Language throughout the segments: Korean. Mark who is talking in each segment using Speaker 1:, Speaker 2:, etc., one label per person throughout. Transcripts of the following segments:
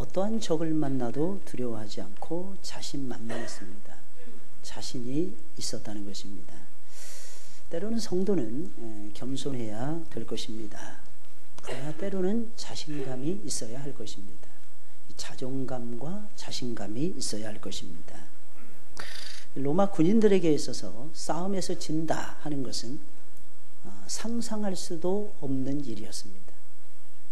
Speaker 1: 어떠한 적을 만나도 두려워하지 않고 자신만만했습니다. 자신이 있었다는 것입니다. 때로는 성도는 겸손해야 될 것입니다. 그러나 때로는 자신감이 있어야 할 것입니다. 자존감과 자신감이 있어야 할 것입니다. 로마 군인들에게 있어서 싸움에서 진다 하는 것은 상상할 수도 없는 일이었습니다.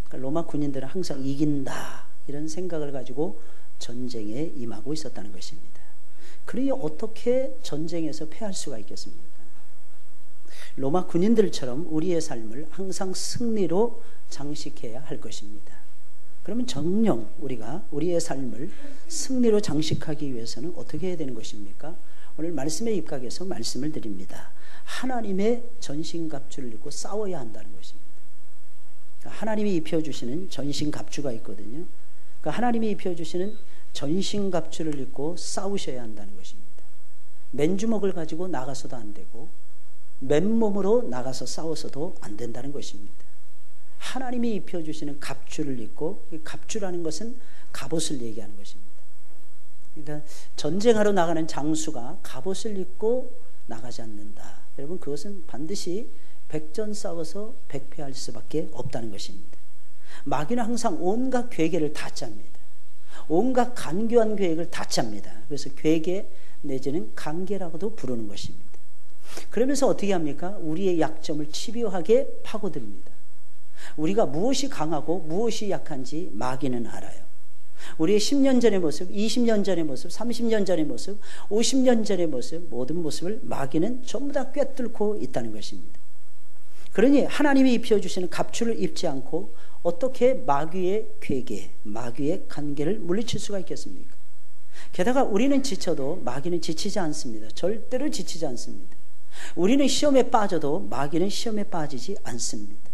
Speaker 1: 그러니까 로마 군인들은 항상 이긴다 이런 생각을 가지고 전쟁에 임하고 있었다는 것입니다. 그러니 어떻게 전쟁에서 패할 수가 있겠습니까? 로마 군인들처럼 우리의 삶을 항상 승리로 장식해야 할 것입니다. 그러면 정녕 우리가 우리의 삶을 승리로 장식하기 위해서는 어떻게 해야 되는 것입니까? 오늘 말씀에 입각해서 말씀을 드립니다. 하나님의 전신갑주를 입고 싸워야 한다는 것입니다. 하나님이 입혀주시는 전신갑주가 있거든요. 그러니까 하나님이 입혀주시는 전신갑주를 입고 싸우셔야 한다는 것입니다. 맨주먹을 가지고 나가서도 안 되고 맨몸으로 나가서 싸워서도 안 된다는 것입니다. 하나님이 입혀주시는 갑주를 입고, 갑주라는 것은 갑옷을 얘기하는 것입니다. 그러니까 전쟁하러 나가는 장수가 갑옷을 입고 나가지 않는다. 여러분, 그것은 반드시 백전 싸워서 백패할 수밖에 없다는 것입니다. 마귀는 항상 온갖 괴계를 다 짭니다. 온갖 간교한 계획을 다 짭니다. 그래서 괴계 내지는 간계라고도 부르는 것입니다. 그러면서 어떻게 합니까? 우리의 약점을 집요하게 파고듭니다. 우리가 무엇이 강하고 무엇이 약한지 마귀는 알아요. 우리의 10년 전의 모습, 20년 전의 모습, 30년 전의 모습, 50년 전의 모습, 모든 모습을 마귀는 전부 다 꿰뚫고 있다는 것입니다. 그러니 하나님이 입혀주시는 갑주를 입지 않고 어떻게 마귀의 괴계, 마귀의 간계를 물리칠 수가 있겠습니까? 게다가 우리는 지쳐도 마귀는 지치지 않습니다. 절대로 지치지 않습니다. 우리는 시험에 빠져도 마귀는 시험에 빠지지 않습니다.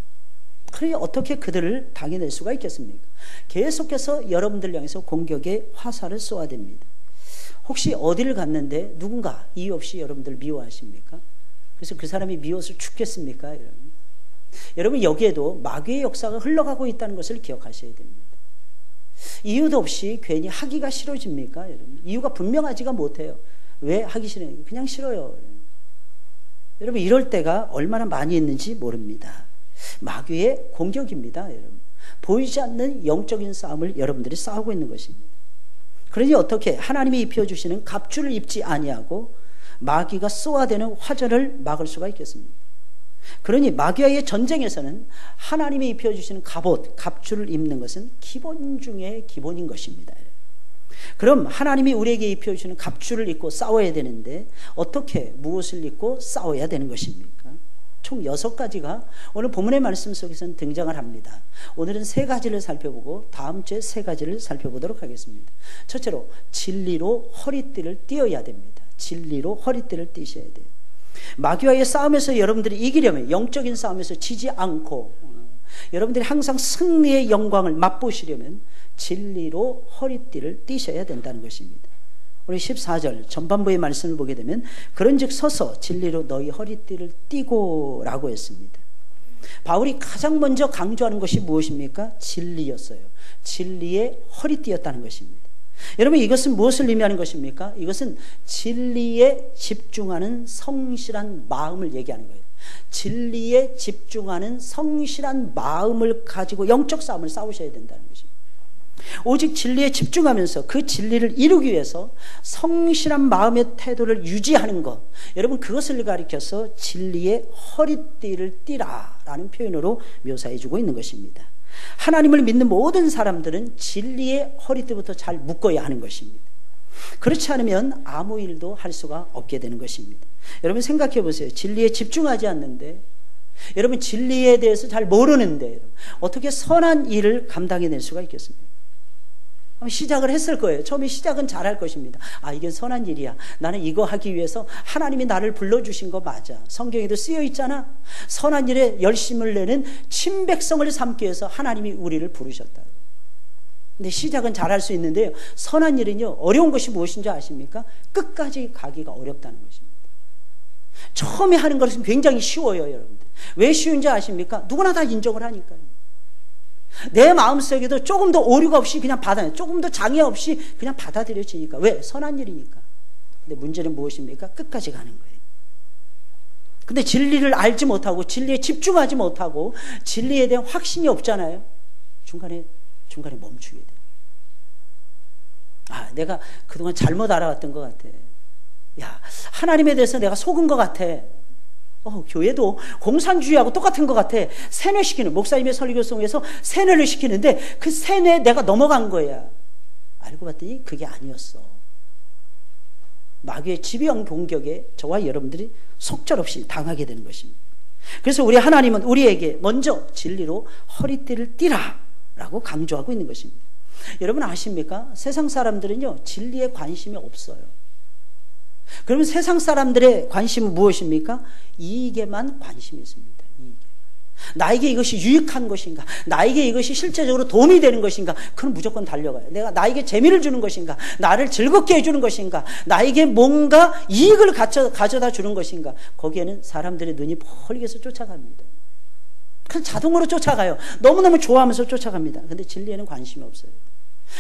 Speaker 1: 그러니 어떻게 그들을 당해낼 수가 있겠습니까? 계속해서 여러분들 향해서 공격의 화살을 쏘아야 됩니다. 혹시 어디를 갔는데 누군가 이유 없이 여러분들 미워하십니까? 그래서 그 사람이 미워서 죽겠습니까? 여러분, 여기에도 마귀의 역사가 흘러가고 있다는 것을 기억하셔야 됩니다. 이유도 없이 괜히 하기가 싫어집니까? 여러분, 이유가 분명하지가 못해요. 왜 하기 싫어요? 그냥 싫어요. 여러분, 이럴 때가 얼마나 많이 있는지 모릅니다. 마귀의 공격입니다. 여러분, 보이지 않는 영적인 싸움을 여러분들이 싸우고 있는 것입니다. 그러니 어떻게 하나님이 입혀주시는 갑주를 입지 아니하고 마귀가 쏘아대는 화전을 막을 수가 있겠습니까? 그러니 마귀와의 전쟁에서는 하나님이 입혀주시는 갑옷, 갑주를 입는 것은 기본 중에 기본인 것입니다. 그럼 하나님이 우리에게 입혀주시는 갑주를 입고 싸워야 되는데 어떻게 무엇을 입고 싸워야 되는 것입니까? 총 6가지가 오늘 본문의 말씀 속에서는 등장을 합니다. 오늘은 3가지를 살펴보고 다음 주에 3가지를 살펴보도록 하겠습니다. 첫째로 진리로 허리띠를 띄어야 됩니다. 진리로 허리띠를 띄셔야 돼요. 마귀와의 싸움에서 여러분들이 이기려면, 영적인 싸움에서 지지 않고 여러분들이 항상 승리의 영광을 맛보시려면 진리로 허리띠를 띄셔야 된다는 것입니다. 우리 14절 전반부의 말씀을 보게 되면 그런즉 서서 진리로 너희 허리띠를 띠고 라고 했습니다. 바울이 가장 먼저 강조하는 것이 무엇입니까? 진리였어요. 진리의 허리띠였다는 것입니다. 여러분, 이것은 무엇을 의미하는 것입니까? 이것은 진리에 집중하는 성실한 마음을 얘기하는 거예요. 진리에 집중하는 성실한 마음을 가지고 영적 싸움을 싸우셔야 된다는 것입니다. 오직 진리에 집중하면서 그 진리를 이루기 위해서 성실한 마음의 태도를 유지하는 것, 여러분, 그것을 가리켜서 진리의 허리띠를 띠라라는 표현으로 묘사해 주고 있는 것입니다. 하나님을 믿는 모든 사람들은 진리의 허리띠부터 잘 묶어야 하는 것입니다. 그렇지 않으면 아무 일도 할 수가 없게 되는 것입니다. 여러분, 생각해 보세요. 진리에 집중하지 않는데, 여러분, 진리에 대해서 잘 모르는데 어떻게 선한 일을 감당해낼 수가 있겠습니까? 시작을 했을 거예요. 처음에 시작은 잘할 것입니다. 아, 이게 선한 일이야. 나는 이거 하기 위해서 하나님이 나를 불러주신 거 맞아. 성경에도 쓰여 있잖아. 선한 일에 열심을 내는 친백성을 삼기 위해서 하나님이 우리를 부르셨다고. 근데 시작은 잘할 수 있는데요, 선한 일은요, 어려운 것이 무엇인지 아십니까? 끝까지 가기가 어렵다는 것입니다. 처음에 하는 것은 굉장히 쉬워요, 여러분들. 왜 쉬운지 아십니까? 누구나 다 인정을 하니까요. 내 마음속에도 조금 더 오류가 없이 그냥 조금 더 장애 없이 그냥 받아들여지니까. 왜? 선한 일이니까. 근데 문제는 무엇입니까? 끝까지 가는 거예요. 근데 진리를 알지 못하고 진리에 집중하지 못하고 진리에 대한 확신이 없잖아요. 중간에 멈추게 돼요. 내가 그동안 잘못 알아왔던 것 같아. 하나님에 대해서 내가 속은 것 같아. 교회도 공산주의하고 똑같은 것 같아. 세뇌시키는, 목사님의 설교송에서 세뇌를 시키는데 그 세뇌에 내가 넘어간 거야. 알고 봤더니 그게 아니었어. 마귀의 집요한 공격에 저와 여러분들이 속절없이 당하게 되는 것입니다. 그래서 우리 하나님은 우리에게 먼저 진리로 허리띠를 띠라 라고 강조하고 있는 것입니다. 여러분 아십니까? 세상 사람들은요 진리에 관심이 없어요. 그러면 세상 사람들의 관심은 무엇입니까? 이익에만 관심이 있습니다. 이익에. 나에게 이것이 유익한 것인가? 나에게 이것이 실제적으로 도움이 되는 것인가? 그럼 무조건 달려가요. 나에게 재미를 주는 것인가? 나를 즐겁게 해주는 것인가? 나에게 뭔가 이익을 가져다 주는 것인가? 거기에는 사람들의 눈이 멀게서 쫓아갑니다. 그냥 자동으로 쫓아가요. 너무너무 좋아하면서 쫓아갑니다. 근데 진리에는 관심이 없어요.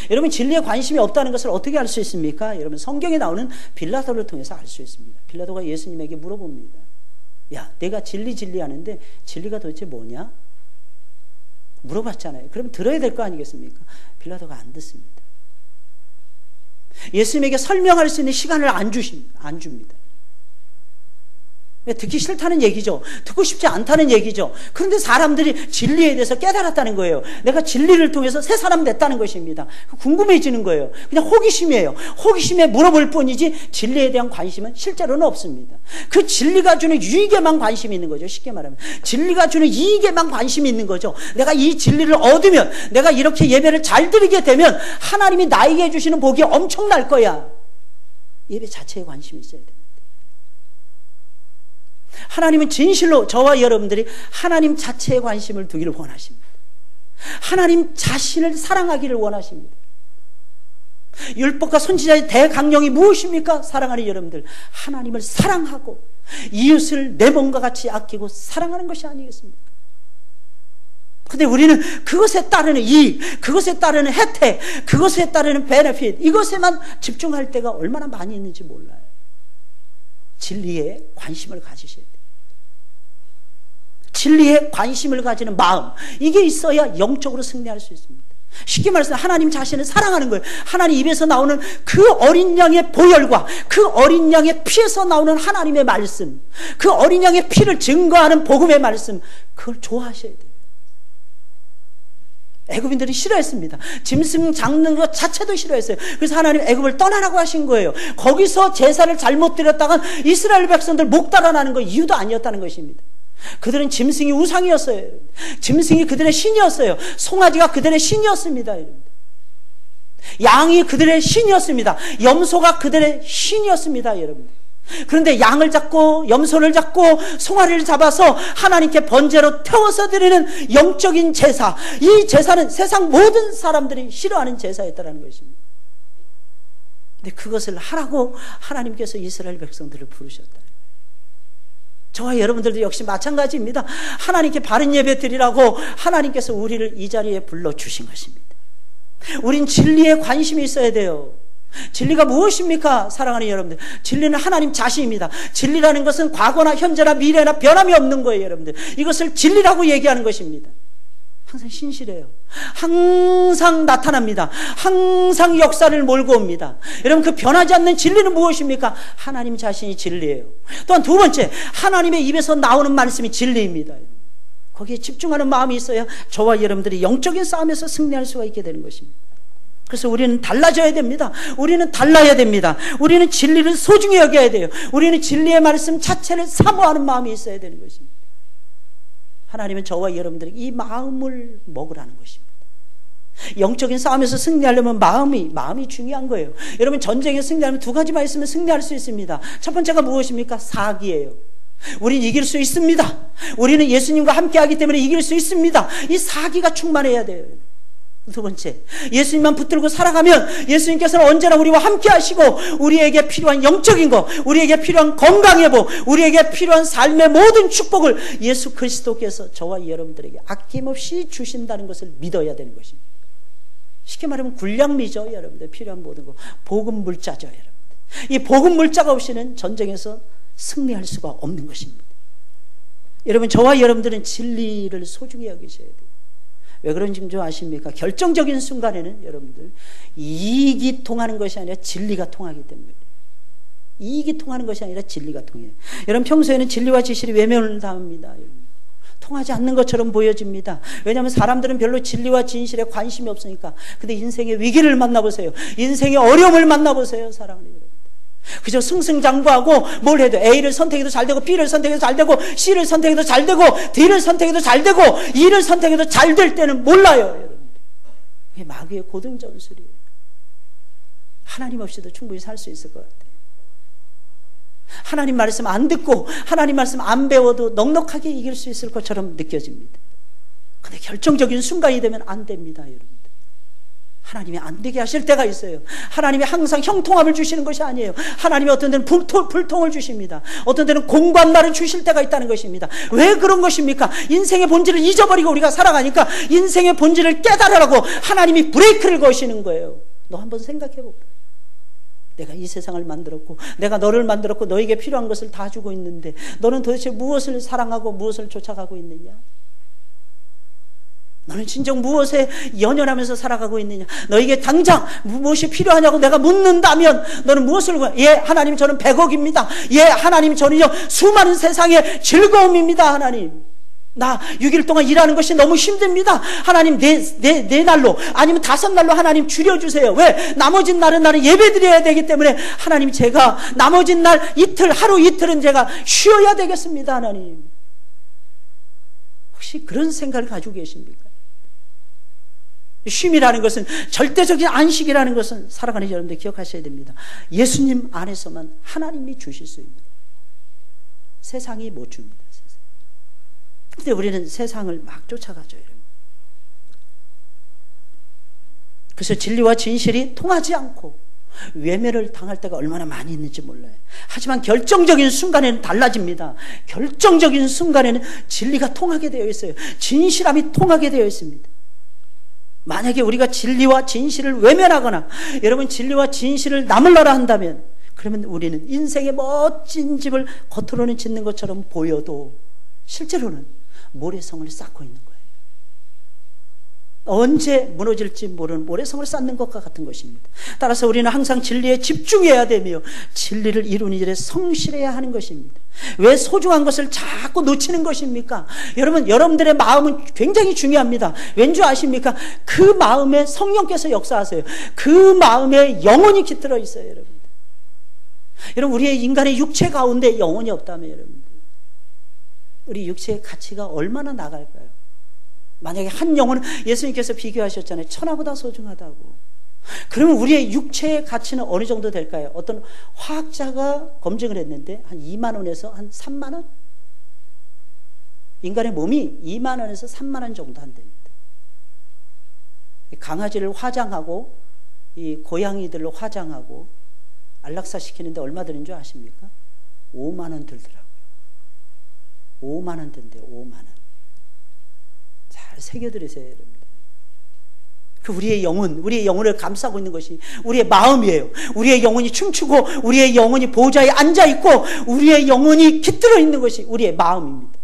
Speaker 1: 여러분 진리에 관심이 없다는 것을 어떻게 알 수 있습니까? 여러분 성경에 나오는 빌라도를 통해서 알 수 있습니다. 빌라도가 예수님에게 물어봅니다. 내가 진리 하는데 진리가 도대체 뭐냐? 물어봤잖아요. 그럼 들어야 될 거 아니겠습니까? 빌라도가 안 듣습니다. 예수님에게 설명할 수 있는 시간을 안 줍니다. 듣기 싫다는 얘기죠. 듣고 싶지 않다는 얘기죠. 그런데 사람들이 진리에 대해서 깨달았다는 거예요. 내가 진리를 통해서 새 사람 됐다는 것입니다. 궁금해지는 거예요. 그냥 호기심이에요. 호기심에 물어볼 뿐이지 진리에 대한 관심은 실제로는 없습니다. 그 진리가 주는 유익에만 관심이 있는 거죠. 쉽게 말하면 진리가 주는 이익에만 관심이 있는 거죠. 내가 이 진리를 얻으면, 내가 이렇게 예배를 잘 드리게 되면 하나님이 나에게 해주시는 복이 엄청날 거야. 예배 자체에 관심이 있어야 됩니다. 하나님은 진실로 저와 여러분들이 하나님 자체에 관심을 두기를 원하십니다. 하나님 자신을 사랑하기를 원하십니다. 율법과 선지자의 대강령이 무엇입니까? 사랑하는 여러분들, 하나님을 사랑하고 이웃을 내 몸과 같이 아끼고 사랑하는 것이 아니겠습니까? 근데 우리는 그것에 따르는 이익, 그것에 따르는 혜택, 그것에 따르는 베네핏, 이것에만 집중할 때가 얼마나 많이 있는지 몰라요. 진리에 관심을 가지셔야 돼요. 진리에 관심을 가지는 마음, 이게 있어야 영적으로 승리할 수 있습니다. 쉽게 말해서 하나님 자신을 사랑하는 거예요. 하나님 입에서 나오는 그 어린 양의 보혈과 그 어린 양의 피에서 나오는 하나님의 말씀, 그 어린 양의 피를 증거하는 복음의 말씀, 그걸 좋아하셔야 돼요. 애굽인들이 싫어했습니다. 짐승 잡는 것 자체도 싫어했어요. 그래서 하나님 애굽을 떠나라고 하신 거예요. 거기서 제사를 잘못 드렸다간 이스라엘 백성들 목 달아나는 거 이유도 아니었다는 것입니다. 그들은 짐승이 우상이었어요. 짐승이 그들의 신이었어요. 송아지가 그들의 신이었습니다. 양이 그들의 신이었습니다. 염소가 그들의 신이었습니다. 여러분. 그런데 양을 잡고 염소를 잡고 송아리를 잡아서 하나님께 번제로 태워서 드리는 영적인 제사, 이 제사는 세상 모든 사람들이 싫어하는 제사였다는 것입니다. 근데 그것을 하라고 하나님께서 이스라엘 백성들을 부르셨다. 저와 여러분들도 역시 마찬가지입니다. 하나님께 바른 예배 드리라고 하나님께서 우리를 이 자리에 불러주신 것입니다. 우린 진리에 관심이 있어야 돼요. 진리가 무엇입니까? 사랑하는 여러분들, 진리는 하나님 자신입니다. 진리라는 것은 과거나 현재나 미래나 변함이 없는 거예요. 여러분들, 이것을 진리라고 얘기하는 것입니다. 항상 신실해요. 항상 나타납니다. 항상 역사를 몰고 옵니다. 여러분, 그 변하지 않는 진리는 무엇입니까? 하나님 자신이 진리예요. 또한 두 번째, 하나님의 입에서 나오는 말씀이 진리입니다. 거기에 집중하는 마음이 있어야 저와 여러분들이 영적인 싸움에서 승리할 수가 있게 되는 것입니다. 그래서 우리는 달라져야 됩니다. 우리는 달라야 됩니다. 우리는 진리를 소중히 여겨야 돼요. 우리는 진리의 말씀 자체를 사모하는 마음이 있어야 되는 것입니다. 하나님은 저와 여러분들에게 이 마음을 먹으라는 것입니다. 영적인 싸움에서 승리하려면 마음이 중요한 거예요. 여러분, 전쟁에 승리하려면 두 가지만 있으면 승리할 수 있습니다. 첫 번째가 무엇입니까? 사기예요. 우리는 이길 수 있습니다. 우리는 예수님과 함께 하기 때문에 이길 수 있습니다. 이 사기가 충만해야 돼요. 두 번째, 예수님만 붙들고 살아가면 예수님께서는 언제나 우리와 함께 하시고 우리에게 필요한 영적인 것, 우리에게 필요한 건강의 복, 우리에게 필요한 삶의 모든 축복을 예수 그리스도께서 저와 여러분들에게 아낌없이 주신다는 것을 믿어야 되는 것입니다. 쉽게 말하면 군량미죠, 여러분들. 필요한 모든 것. 복음 물자죠, 여러분들. 이 복음 물자가 없이는 전쟁에서 승리할 수가 없는 것입니다. 여러분, 저와 여러분들은 진리를 소중히 여기셔야 돼요. 왜 그런지 좀 아십니까? 결정적인 순간에는 여러분들 이익이 통하는 것이 아니라 진리가 통하기 때문에, 이익이 통하는 것이 아니라 진리가 통해요. 여러분, 평소에는 진리와 진실이 외면을 당합니다. 여러분. 통하지 않는 것처럼 보여집니다. 왜냐하면 사람들은 별로 진리와 진실에 관심이 없으니까. 근데 인생의 위기를 만나보세요. 인생의 어려움을 만나보세요. 사랑하는 여러분, 그저 승승장구하고 뭘 해도 A를 선택해도 잘 되고, B를 선택해도 잘 되고, C를 선택해도 잘 되고, D를 선택해도 잘 되고, E를 선택해도 잘 될 때는 몰라요, 여러분. 이게 마귀의 고등전술이에요. 하나님 없이도 충분히 살 수 있을 것 같아요. 하나님 말씀 안 듣고 하나님 말씀 안 배워도 넉넉하게 이길 수 있을 것처럼 느껴집니다. 근데 결정적인 순간이 되면 안 됩니다, 여러분. 하나님이 안 되게 하실 때가 있어요. 하나님이 항상 형통함을 주시는 것이 아니에요. 하나님이 어떤 데는 불통을 주십니다. 어떤 데는 공관날을 주실 때가 있다는 것입니다. 왜 그런 것입니까? 인생의 본질을 잊어버리고 우리가 살아가니까 인생의 본질을 깨달으라고 하나님이 브레이크를 거시는 거예요. 너 한번 생각해보라. 내가 이 세상을 만들었고 내가 너를 만들었고 너에게 필요한 것을 다 주고 있는데 너는 도대체 무엇을 사랑하고 무엇을 쫓아가고 있느냐? 너는 진정 무엇에 연연하면서 살아가고 있느냐? 너에게 당장 무엇이 필요하냐고 내가 묻는다면 너는 무엇을 구해? 예, 하나님, 저는 100억입니다. 예, 하나님, 저는요 수많은 세상의 즐거움입니다. 하나님, 나 6일 동안 일하는 것이 너무 힘듭니다. 하나님, 네 날로 아니면 5날로 하나님 줄여주세요. 왜? 나머지 날은 나는 예배 드려야 되기 때문에 하나님, 제가 나머지 날 이틀, 하루 이틀은 제가 쉬어야 되겠습니다. 하나님, 혹시 그런 생각을 가지고 계십니까? 쉼이라는 것은, 절대적인 안식이라는 것은 살아가는 여러분들 기억하셔야 됩니다. 예수님 안에서만 하나님이 주실 수 있는, 세상이 못 줍니다. 근데 우리는 세상을 막 쫓아가죠, 여러분. 그래서 진리와 진실이 통하지 않고 외면을 당할 때가 얼마나 많이 있는지 몰라요. 하지만 결정적인 순간에는 달라집니다. 결정적인 순간에는 진리가 통하게 되어 있어요. 진실함이 통하게 되어 있습니다. 만약에 우리가 진리와 진실을 외면하거나 여러분 진리와 진실을 나물러라 한다면, 그러면 우리는 인생의 멋진 집을 겉으로는 짓는 것처럼 보여도 실제로는 모래성을 쌓고 있는 거예요. 언제 무너질지 모르는 모래성을 쌓는 것과 같은 것입니다. 따라서 우리는 항상 진리에 집중해야 되며 진리를 이루는 일에 성실해야 하는 것입니다. 왜 소중한 것을 자꾸 놓치는 것입니까? 여러분, 여러분들의 마음은 굉장히 중요합니다. 왠지 아십니까? 그 마음에 성령께서 역사하세요. 그 마음에 영혼이 깃들어 있어요, 여러분. 여러분, 우리의 인간의 육체 가운데 영혼이 없다면 여러분, 우리 육체의 가치가 얼마나 나갈까요? 만약에 한 영혼은, 예수님께서 비교하셨잖아요. 천하보다 소중하다고. 그러면 우리의 육체의 가치는 어느 정도 될까요? 어떤 화학자가 검증을 했는데 한 2만 원에서 한 3만 원? 인간의 몸이 2만 원에서 3만 원 정도 한답니다. 강아지를 화장하고 이 고양이들을 화장하고 안락사시키는데 얼마 드는 줄 아십니까? 5만 원 들더라고요. 5만 원 든대요. 5만 원. 잘 새겨들으세요, 여러분들. 그 우리의 영혼, 우리의 영혼을 감싸고 있는 것이 우리의 마음이에요. 우리의 영혼이 춤추고 우리의 영혼이 보좌에 앉아있고 우리의 영혼이 깃들어 있는 것이 우리의 마음입니다.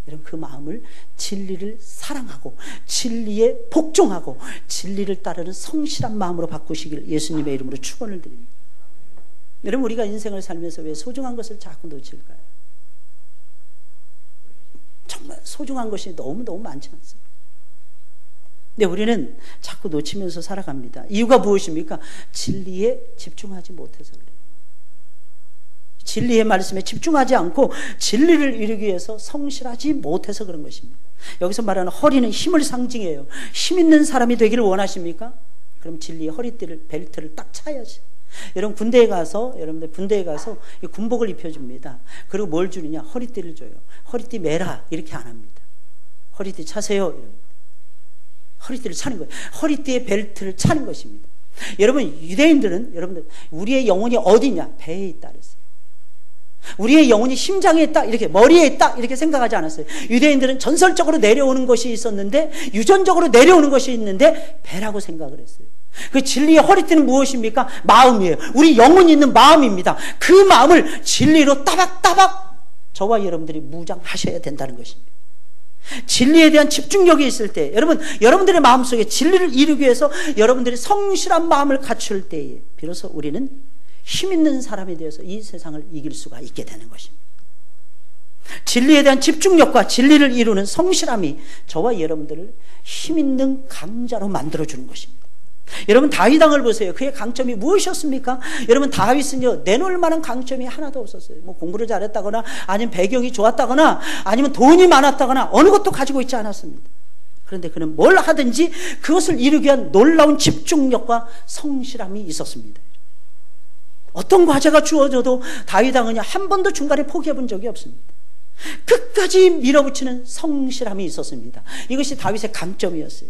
Speaker 1: 여러분, 그 마음을 진리를 사랑하고 진리에 복종하고 진리를 따르는 성실한 마음으로 바꾸시길 예수님의 이름으로 축원을 드립니다. 여러분, 우리가 인생을 살면서 왜 소중한 것을 자꾸 놓칠까요? 정말 소중한 것이 너무너무 많지 않습니까? 근데 우리는 자꾸 놓치면서 살아갑니다. 이유가 무엇입니까? 진리에 집중하지 못해서 그래요. 진리의 말씀에 집중하지 않고 진리를 이루기 위해서 성실하지 못해서 그런 것입니다. 여기서 말하는 허리는 힘을 상징해요. 힘 있는 사람이 되기를 원하십니까? 그럼 진리의 허리띠를, 벨트를 딱 차야지. 여러분, 여러분들 군대에 가서 군복을 입혀줍니다. 그리고 뭘 주느냐? 허리띠를 줘요. 허리띠 매라 이렇게 안 합니다. 허리띠 차세요. 이럽니다. 허리띠를 차는 거예요. 허리띠에 벨트를 차는 것입니다. 여러분, 유대인들은 여러분들 우리의 영혼이 어디냐? 배에 있다 그랬어요. 우리의 영혼이 심장에 있다, 이렇게 머리에 있다, 이렇게 생각하지 않았어요. 유대인들은 전설적으로 내려오는 것이 있었는데, 유전적으로 내려오는 것이 있는데 배라고 생각을 했어요. 그 진리의 허리띠는 무엇입니까? 마음이에요. 우리 영혼이 있는 마음입니다. 그 마음을 진리로 따박따박 저와 여러분들이 무장하셔야 된다는 것입니다. 진리에 대한 집중력이 있을 때, 여러분들의 마음속에 진리를 이루기 위해서 여러분들이 성실한 마음을 갖출 때에 비로소 우리는 힘 있는 사람이 되어서 이 세상을 이길 수가 있게 되는 것입니다. 진리에 대한 집중력과 진리를 이루는 성실함이 저와 여러분들을 힘 있는 강자로 만들어주는 것입니다. 여러분, 다윗 왕을 보세요. 그의 강점이 무엇이었습니까? 여러분, 다윗은요, 내놓을 만한 강점이 하나도 없었어요. 뭐 공부를 잘했다거나, 아니면 배경이 좋았다거나, 아니면 돈이 많았다거나, 어느 것도 가지고 있지 않았습니다. 그런데 그는 뭘 하든지 그것을 이루기 위한 놀라운 집중력과 성실함이 있었습니다. 어떤 과제가 주어져도 다윗 왕은 한 번도 중간에 포기해 본 적이 없습니다. 끝까지 밀어붙이는 성실함이 있었습니다. 이것이 다윗의 강점이었어요.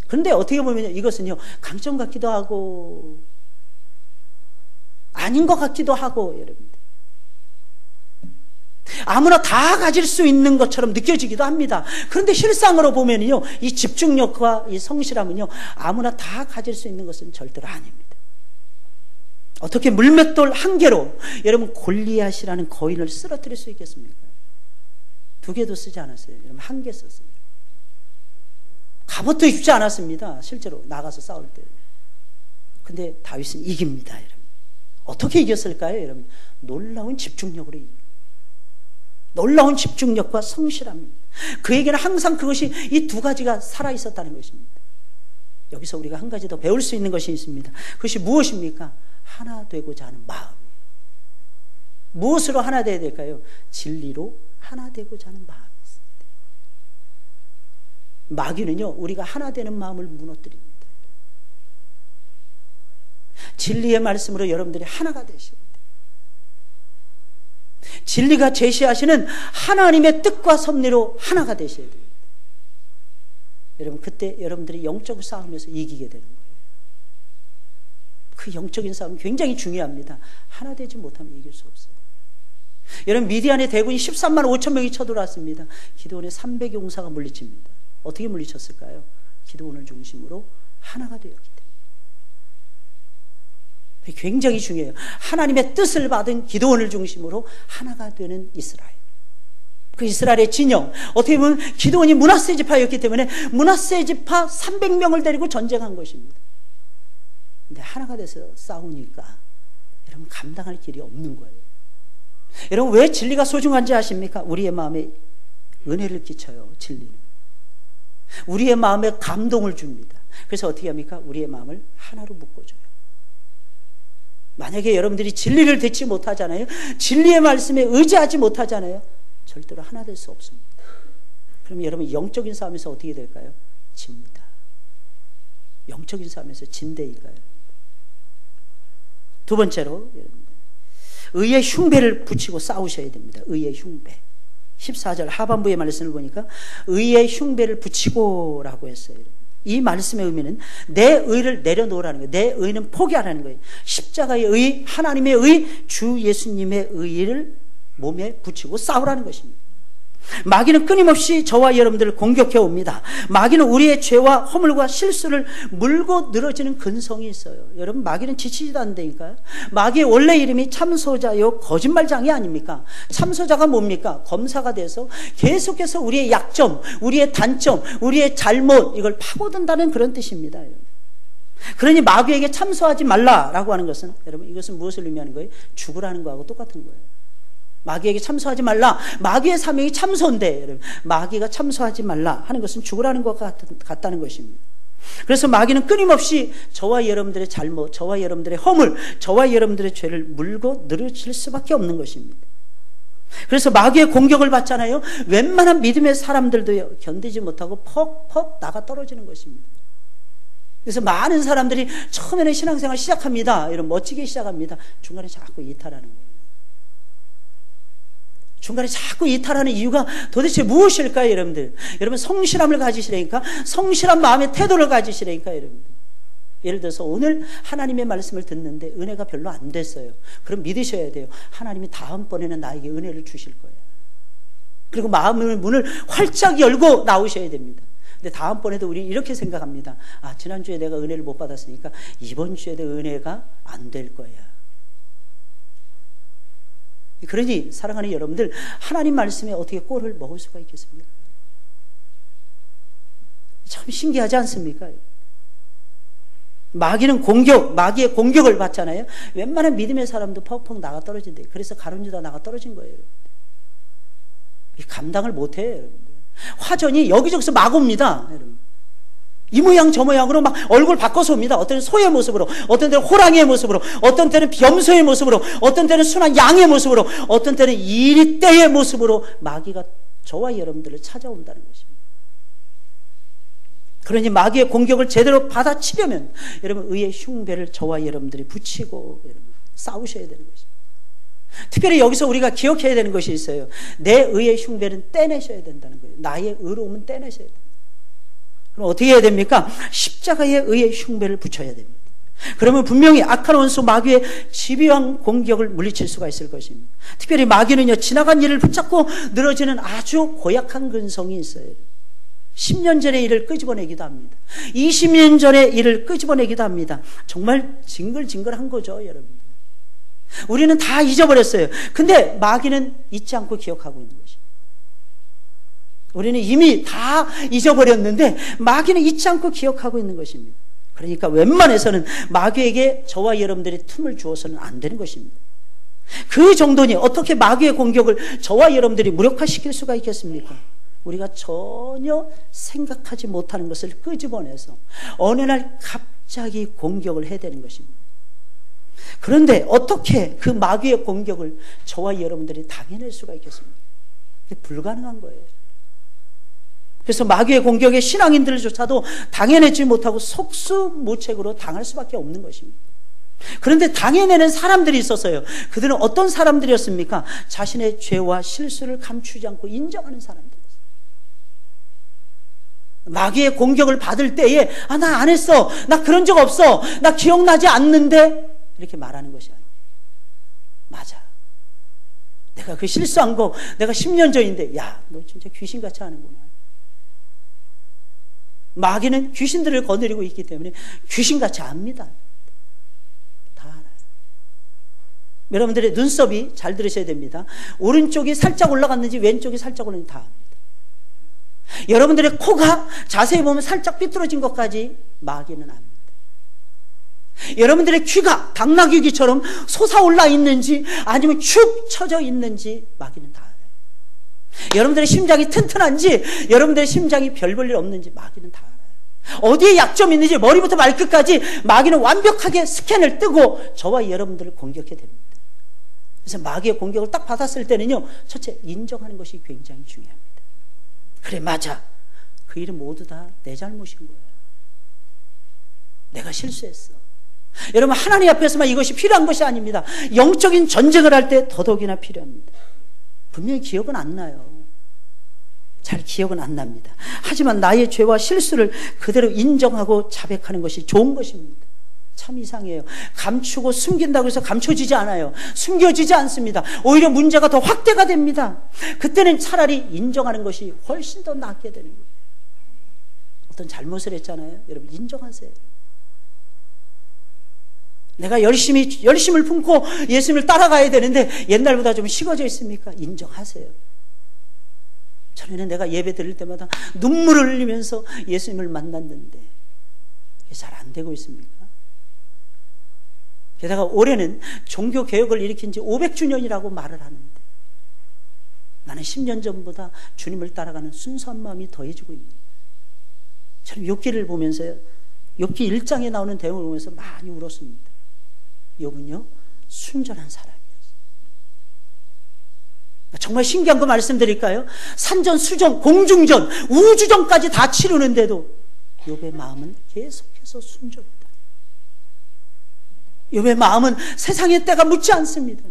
Speaker 1: 그런데 어떻게 보면 이것은요, 강점 같기도 하고 아닌 것 같기도 하고, 여러분들 아무나 다 가질 수 있는 것처럼 느껴지기도 합니다. 그런데 실상으로 보면요, 이 집중력과 이 성실함은요, 아무나 다 가질 수 있는 것은 절대로 아닙니다. 어떻게 물맷돌 한 개로 여러분 골리앗이라는 거인을 쓰러뜨릴 수 있겠습니까? 2개도 쓰지 않았어요. 여러분, 1개 썼어요. 갑옷도 입지 않았습니다. 실제로 나가서 싸울 때. 근데 다윗은 이깁니다, 여러분. 어떻게 이겼을까요, 여러분? 놀라운 집중력으로 이깁니다. 놀라운 집중력과 성실함입니다. 그에게는 항상 그것이 이 2가지가 살아있었다는 것입니다. 여기서 우리가 한 가지 더 배울 수 있는 것이 있습니다. 그것이 무엇입니까? 하나 되고자 하는 마음. 무엇으로 하나 되어야 될까요? 진리로 하나 되고자 하는 마음이 있습니다. 마귀는요, 우리가 하나 되는 마음을 무너뜨립니다. 진리의 말씀으로 여러분들이 하나가 되셔야 돼요. 진리가 제시하시는 하나님의 뜻과 섭리로 하나가 되셔야 됩니다. 여러분, 그때 여러분들이 영적 싸움에서 이기게 되는 거예요. 그 영적인 싸움은 굉장히 중요합니다. 하나 되지 못하면 이길 수 없어요. 여러분, 미디안의 대군이 13만 5천 명이 쳐들어왔습니다. 기드온의 300의 용사가 물리칩니다. 어떻게 물리쳤을까요? 기드온을 중심으로 하나가 되었기 때문에. 굉장히 중요해요. 하나님의 뜻을 받은 기드온을 중심으로 하나가 되는 이스라엘. 그 이스라엘의 진영, 어떻게 보면 기드온이 므낫세 지파였기 때문에 므낫세 지파 300명을 데리고 전쟁한 것입니다. 근데 하나가 돼서 싸우니까 여러분, 감당할 길이 없는 거예요. 여러분, 왜 진리가 소중한지 아십니까? 우리의 마음에 은혜를 끼쳐요. 진리는 우리의 마음에 감동을 줍니다. 그래서 어떻게 합니까? 우리의 마음을 하나로 묶어줘요. 만약에 여러분들이 진리를 듣지 못하잖아요, 진리의 말씀에 의지하지 못하잖아요, 절대로 하나 될 수 없습니다. 그럼 여러분, 영적인 싸움에서 어떻게 될까요? 집니다. 영적인 싸움에서 진대니까요. 2번째로, 의의 흉배를 붙이고 싸우셔야 됩니다. 의의 흉배. 14절 하반부의 말씀을 보니까 의의 흉배를 붙이고 라고 했어요. 이 말씀의 의미는 내 의를 내려놓으라는 거예요. 내 의는 포기하라는 거예요. 십자가의 의, 하나님의 의, 주 예수님의 의를 몸에 붙이고 싸우라는 것입니다. 마귀는 끊임없이 저와 여러분들을 공격해 옵니다. 마귀는 우리의 죄와 허물과 실수를 물고 늘어지는 근성이 있어요. 여러분, 마귀는 지치지도 않는다니까요. 마귀의 원래 이름이 참소자요 거짓말장이 아닙니까? 참소자가 뭡니까? 검사가 돼서 계속해서 우리의 약점, 우리의 단점, 우리의 잘못, 이걸 파고든다는 그런 뜻입니다. 여러분. 그러니 마귀에게 참소하지 말라라고 하는 것은, 여러분, 이것은 무엇을 의미하는 거예요? 죽으라는 거하고 똑같은 거예요. 마귀에게 참소하지 말라. 마귀의 사명이 참소인데, 여러분, 마귀가 참소하지 말라 하는 것은 죽으라는 것 같다는 것입니다. 그래서 마귀는 끊임없이 저와 여러분들의 잘못, 저와 여러분들의 허물, 저와 여러분들의 죄를 물고 늘어질 수밖에 없는 것입니다. 그래서 마귀의 공격을 받잖아요. 웬만한 믿음의 사람들도 견디지 못하고 퍽퍽 나가 떨어지는 것입니다. 그래서 많은 사람들이 처음에는 신앙생활 시작합니다. 이런 멋지게 시작합니다. 중간에 자꾸 이탈하는 거예요. 중간에 자꾸 이탈하는 이유가 도대체 무엇일까요, 여러분들? 여러분, 성실함을 가지시라니까, 성실한 마음의 태도를 가지시라니까, 여러분들. 예를 들어서 오늘 하나님의 말씀을 듣는데 은혜가 별로 안 됐어요. 그럼 믿으셔야 돼요. 하나님이 다음번에는 나에게 은혜를 주실 거예요. 그리고 마음의 문을 활짝 열고 나오셔야 됩니다. 근데 다음번에도 우리 이렇게 생각합니다. 아, 지난주에 내가 은혜를 못 받았으니까 이번 주에도 은혜가 안 될 거야. 그러니 사랑하는 여러분들, 하나님 말씀에 어떻게 꼴을 먹을 수가 있겠습니까? 참 신기하지 않습니까? 마귀의 공격을 받잖아요. 웬만한 믿음의 사람도 퍽퍽 나가 떨어진대요. 그래서 가룟유다 나가 떨어진 거예요. 감당을 못해요, 여러분들. 화전이 여기저기서 막 옵니다, 여러분. 이 모양 저 모양으로 막 얼굴 바꿔서 옵니다. 어떤 때는 소의 모습으로, 어떤 때는 호랑이의 모습으로, 어떤 때는 염소의 모습으로, 어떤 때는 순한 양의 모습으로, 어떤 때는 이리떼의 모습으로 마귀가 저와 여러분들을 찾아온다는 것입니다. 그러니 마귀의 공격을 제대로 받아치려면 여러분, 의의 흉배를 저와 여러분들이 붙이고 여러분 싸우셔야 되는 것입니다. 특별히 여기서 우리가 기억해야 되는 것이 있어요. 내 의의 흉배는 떼내셔야 된다는 거예요. 나의 의로움은 떼내셔야 됩니다. 그럼 어떻게 해야 됩니까? 십자가의 의의 흉배를 붙여야 됩니다. 그러면 분명히 악한 원수 마귀의 집요한 공격을 물리칠 수가 있을 것입니다. 특별히 마귀는요, 지나간 일을 붙잡고 늘어지는 아주 고약한 근성이 있어요. 10년 전의 일을 끄집어내기도 합니다. 20년 전의 일을 끄집어내기도 합니다. 정말 징글징글한 거죠, 여러분. 우리는 다 잊어버렸어요. 근데 마귀는 잊지 않고 기억하고 있는 것입니다. 우리는 이미 다 잊어버렸는데 마귀는 잊지 않고 기억하고 있는 것입니다. 그러니까 웬만해서는 마귀에게 저와 여러분들이 틈을 주어서는 안 되는 것입니다. 그 정도니 어떻게 마귀의 공격을 저와 여러분들이 무력화시킬 수가 있겠습니까? 우리가 전혀 생각하지 못하는 것을 끄집어내서 어느 날 갑자기 공격을 해야 되는 것입니다. 그런데 어떻게 그 마귀의 공격을 저와 여러분들이 당해낼 수가 있겠습니까? 불가능한 거예요. 그래서 마귀의 공격에 신앙인들조차도 당해내지 못하고 속수무책으로 당할 수밖에 없는 것입니다. 그런데 당해내는 사람들이 있었어요. 그들은 어떤 사람들이었습니까? 자신의 죄와 실수를 감추지 않고 인정하는 사람들이었어요. 마귀의 공격을 받을 때에 아, 나 안 했어, 나 그런 적 없어, 나 기억나지 않는데 이렇게 말하는 것이 아니에요. 맞아, 내가 그 실수한 거 내가 10년 전인데 야, 너 진짜 귀신같이 하는구나. 마귀는 귀신들을 거느리고 있기 때문에 귀신같이 압니다. 다 알아요. 여러분들의 눈썹이 잘 들으셔야 됩니다. 오른쪽이 살짝 올라갔는지 왼쪽이 살짝 올라갔는지 다 압니다. 여러분들의 코가 자세히 보면 살짝 삐뚤어진 것까지 마귀는 압니다. 여러분들의 귀가 당나귀귀처럼 솟아올라 있는지 아니면 축 처져 있는지 마귀는 다 알아요. 여러분들의 심장이 튼튼한지 여러분들의 심장이 별 볼 일 없는지 마귀는 다 알아요. 어디에 약점이 있는지 머리부터 발끝까지 마귀는 완벽하게 스캔을 뜨고 저와 여러분들을 공격해 됩니다. 그래서 마귀의 공격을 딱 받았을 때는요, 첫째 인정하는 것이 굉장히 중요합니다. 그래, 맞아, 그 일은 모두 다 내 잘못인 거야. 내가 실수했어. 여러분, 하나님 앞에서만 이것이 필요한 것이 아닙니다. 영적인 전쟁을 할 때 더더욱이나 필요합니다. 분명히 기억은 안 나요. 잘 기억은 안 납니다. 하지만 나의 죄와 실수를 그대로 인정하고 자백하는 것이 좋은 것입니다. 참 이상해요. 감추고 숨긴다고 해서 감춰지지 않아요. 숨겨지지 않습니다. 오히려 문제가 더 확대가 됩니다. 그때는 차라리 인정하는 것이 훨씬 더 낫게 되는 거예요. 어떤 잘못을 했잖아요. 여러분, 인정하세요. 내가 열심을 품고 예수님을 따라가야 되는데 옛날보다 좀 식어져 있습니까? 인정하세요. 전에는 내가 예배 드릴 때마다 눈물을 흘리면서 예수님을 만났는데 이게 잘 안 되고 있습니까? 게다가 올해는 종교개혁을 일으킨 지 500주년이라고 말을 하는데 나는 10년 전보다 주님을 따라가는 순수한 마음이 더해지고 있는 거예요. 저는 욥기를 보면서요, 욥기 1장에 나오는 내용을 보면서 많이 울었습니다. 욥은요, 순전한 사람이었어요. 정말 신기한 거 말씀드릴까요? 산전, 수전, 공중전, 우주전까지 다 치르는데도 욥의 마음은 계속해서 순전하다. 욥의 마음은 세상의 때가 묻지 않습니다.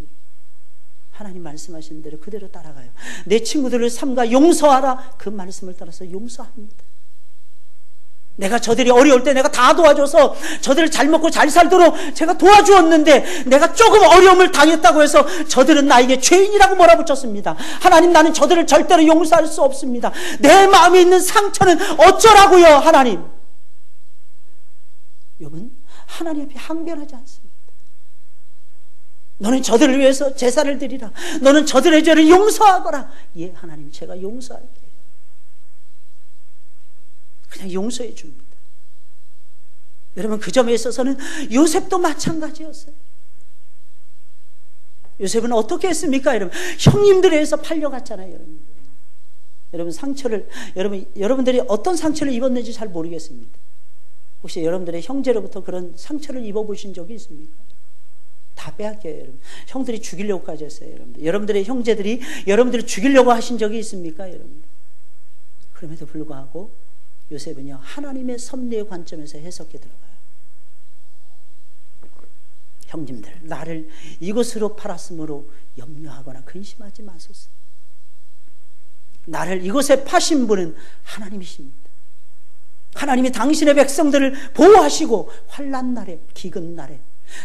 Speaker 1: 하나님 말씀하신 대로 그대로 따라가요. 내 친구들을 삼가 용서하라. 그 말씀을 따라서 용서합니다. 내가 저들이 어려울 때 내가 다 도와줘서 저들을 잘 먹고 잘 살도록 제가 도와주었는데 내가 조금 어려움을 당했다고 해서 저들은 나에게 죄인이라고 몰아붙였습니다. 하나님, 나는 저들을 절대로 용서할 수 없습니다. 내 마음에 있는 상처는 어쩌라고요, 하나님? 욥은 하나님 앞에 항변하지 않습니다. 너는 저들을 위해서 제사를 드리라. 너는 저들의 죄를 용서하거라. 예, 하나님, 제가 용서할게요. 그냥 용서해 줍니다. 여러분, 그 점에 있어서는 요셉도 마찬가지였어요. 요셉은 어떻게 했습니까? 여러분, 형님들에 의해서 팔려갔잖아요. 여러분 상처를, 여러분들이 어떤 상처를 입었는지 잘 모르겠습니다. 혹시 여러분들의 형제로부터 그런 상처를 입어보신 적이 있습니까? 다 빼앗겨요, 여러분. 형들이 죽이려고까지 했어요, 여러분들. 여러분들의 형제들이 여러분들을 죽이려고 하신 적이 있습니까, 여러분? 그럼에도 불구하고 요셉은요, 하나님의 섭리의 관점에서 해석해 들어가요. 형님들, 나를 이곳으로 팔았으므로 염려하거나 근심하지 마소서. 나를 이곳에 파신 분은 하나님이십니다. 하나님이 당신의 백성들을 보호하시고 환난 날에, 기근 날에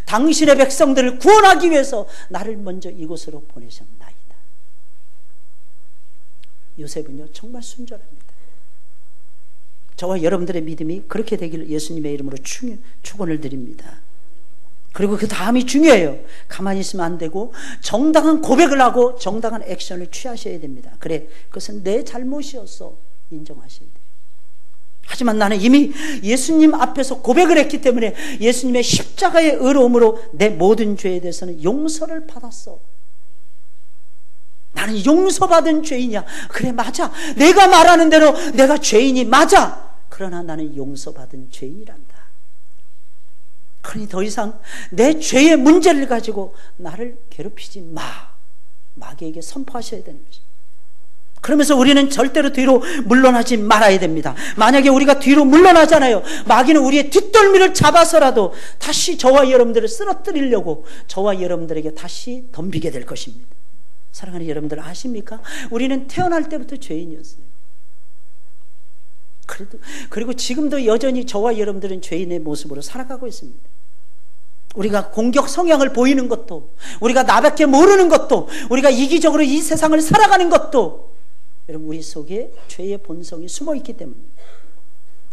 Speaker 1: 당신의 백성들을 구원하기 위해서 나를 먼저 이곳으로 보내셨나이다. 요셉은요, 정말 순전합니다. 저와 여러분들의 믿음이 그렇게 되기를 예수님의 이름으로 축원을 드립니다. 그리고 그 다음이 중요해요. 가만히 있으면 안 되고 정당한 고백을 하고 정당한 액션을 취하셔야 됩니다. 그래, 그것은 내 잘못이었어, 인정하셔야 돼요. 하지만 나는 이미 예수님 앞에서 고백을 했기 때문에 예수님의 십자가의 의로움으로 내 모든 죄에 대해서는 용서를 받았어. 나는 용서받은 죄인이야. 그래, 맞아. 내가 말하는 대로 내가 죄인이 맞아. 그러나 나는 용서받은 죄인이란다. 그러니 더 이상 내 죄의 문제를 가지고 나를 괴롭히지 마. 마귀에게 선포하셔야 되는 것입니다. 그러면서 우리는 절대로 뒤로 물러나지 말아야 됩니다. 만약에 우리가 뒤로 물러나잖아요. 마귀는 우리의 뒷덜미를 잡아서라도 다시 저와 여러분들을 쓰러뜨리려고 저와 여러분들에게 다시 덤비게 될 것입니다. 사랑하는 여러분들 아십니까? 우리는 태어날 때부터 죄인이었어요. 그리고 지금도 여전히 저와 여러분들은 죄인의 모습으로 살아가고 있습니다. 우리가 공격 성향을 보이는 것도, 우리가 나밖에 모르는 것도, 우리가 이기적으로 이 세상을 살아가는 것도 여러분, 우리 속에 죄의 본성이 숨어있기 때문입니다.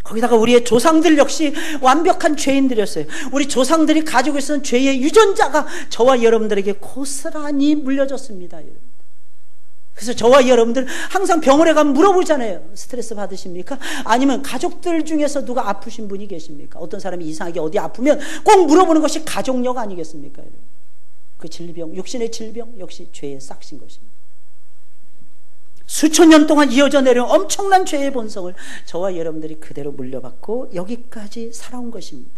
Speaker 1: 거기다가 우리의 조상들 역시 완벽한 죄인들이었어요. 우리 조상들이 가지고 있었던 죄의 유전자가 저와 여러분들에게 고스란히 물려졌습니다. 여러분. 그래서 저와 여러분들 항상 병원에 가면 물어보잖아요. 스트레스 받으십니까? 아니면 가족들 중에서 누가 아프신 분이 계십니까? 어떤 사람이 이상하게 어디 아프면 꼭 물어보는 것이 가족력 아니겠습니까? 여러분. 그 질병, 육신의 질병 역시 죄의 싹신 것입니다. 수천 년 동안 이어져 내려온 엄청난 죄의 본성을 저와 여러분들이 그대로 물려받고 여기까지 살아온 것입니다.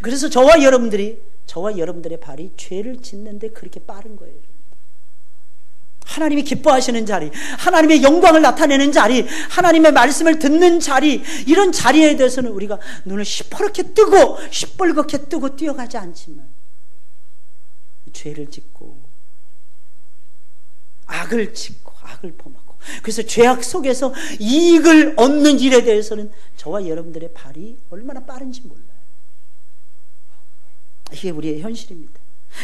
Speaker 1: 그래서 저와 여러분들의 발이 죄를 짓는데 그렇게 빠른 거예요. 하나님이 기뻐하시는 자리, 하나님의 영광을 나타내는 자리, 하나님의 말씀을 듣는 자리, 이런 자리에 대해서는 우리가 눈을 시퍼렇게 뜨고 시뻘겋게 뜨고 뛰어가지 않지만 죄를 짓고 악을 짓고 악을 범하고, 그래서 죄악 속에서 이익을 얻는 일에 대해서는 저와 여러분들의 발이 얼마나 빠른지 몰라요. 이게 우리의 현실입니다.